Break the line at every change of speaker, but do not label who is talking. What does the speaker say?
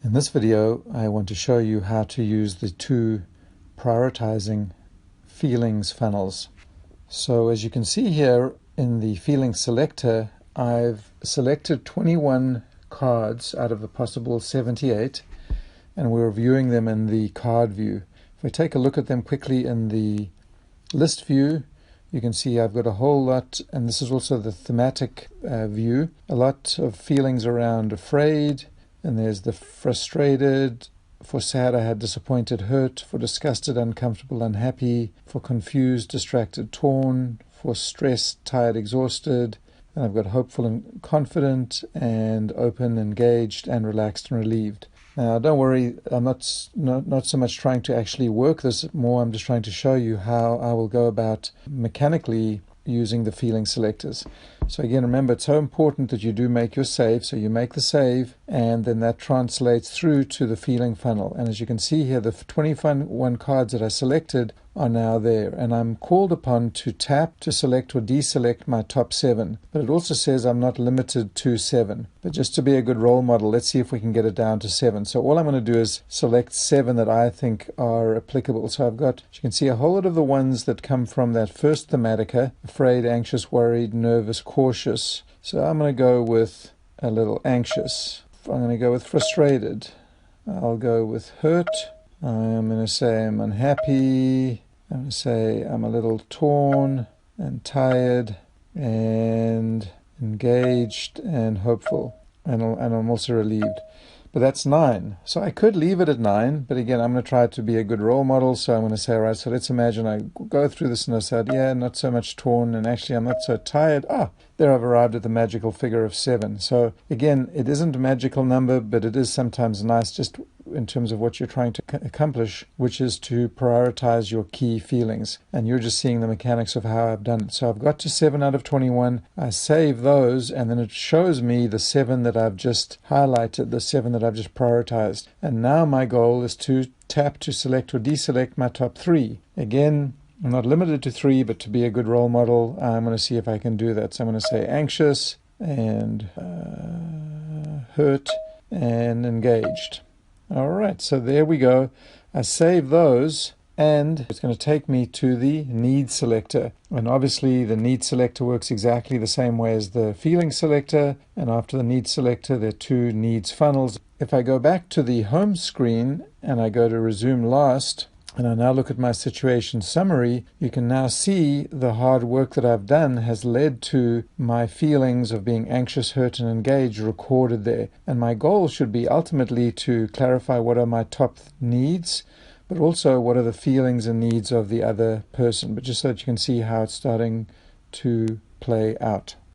In this video, I want to show you how to use the two prioritizing feelings funnels. So as you can see here in the feeling selector, I've selected 21 cards out of a possible 78, and we're viewing them in the card view. If we take a look at them quickly in the list view, you can see I've got a whole lot, and this is also the thematic view, a lot of feelings around afraid, and there's the frustrated, for sad I had disappointed, hurt, for disgusted, uncomfortable, unhappy, for confused, distracted, torn, for stressed, tired, exhausted, and I've got hopeful and confident, and open, engaged, and relaxed and relieved. Now don't worry, I'm not so much trying to actually work this more, I'm just trying to show you how I will go about mechanically using the feeling selectors. So again, remember, it's so important that you do make your save. So you make the save, and then that translates through to the feeling funnel. And as you can see here, the 21 cards that I selected are now there, and I'm called upon to tap to select or deselect my top 7. But it also says I'm not limited to 7. But just to be a good role model, let's see if we can get it down to 7. So all I'm going to do is select 7 that I think are applicable. So I've got, as you can see, a whole lot of the ones that come from that first thematica: afraid, anxious, worried, nervous, cautious. So I'm going to go with a little anxious. I'm going to go with frustrated. I'll go with hurt. I'm going to say I'm unhappy. I'm going to say I'm a little torn and tired and engaged and hopeful. And I'm also relieved. But that's 9. So I could leave it at 9, but again, I'm going to try to be a good role model. So I'm going to say, all right, so let's imagine I go through this and I said, yeah, not so much torn, and actually I'm not so tired. There I've arrived at the magical figure of 7. So again, it isn't a magical number, but it is sometimes nice just in terms of what you're trying to accomplish, which is to prioritize your key feelings. And you're just seeing the mechanics of how I've done it. So I've got to 7 out of 21. I save those, and then it shows me the 7 that I've just highlighted, the 7 that I've just prioritized. And now my goal is to tap to select or deselect my top 3. Again, I'm not limited to 3, but to be a good role model, I'm going to see if I can do that. So I'm going to say anxious and hurt and engaged. All right, so there we go. I save those, and it's going to take me to the need selector. And obviously the need selector works exactly the same way as the feeling selector. And after the need selector, there are 2 needs funnels. If I go back to the home screen and I go to resume last, and I now look at my situation summary, you can now see the hard work that I've done has led to my feelings of being anxious, hurt, and engaged recorded there. And my goal should be ultimately to clarify what are my top needs, but also what are the feelings and needs of the other person. But just so that you can see how it's starting to play out.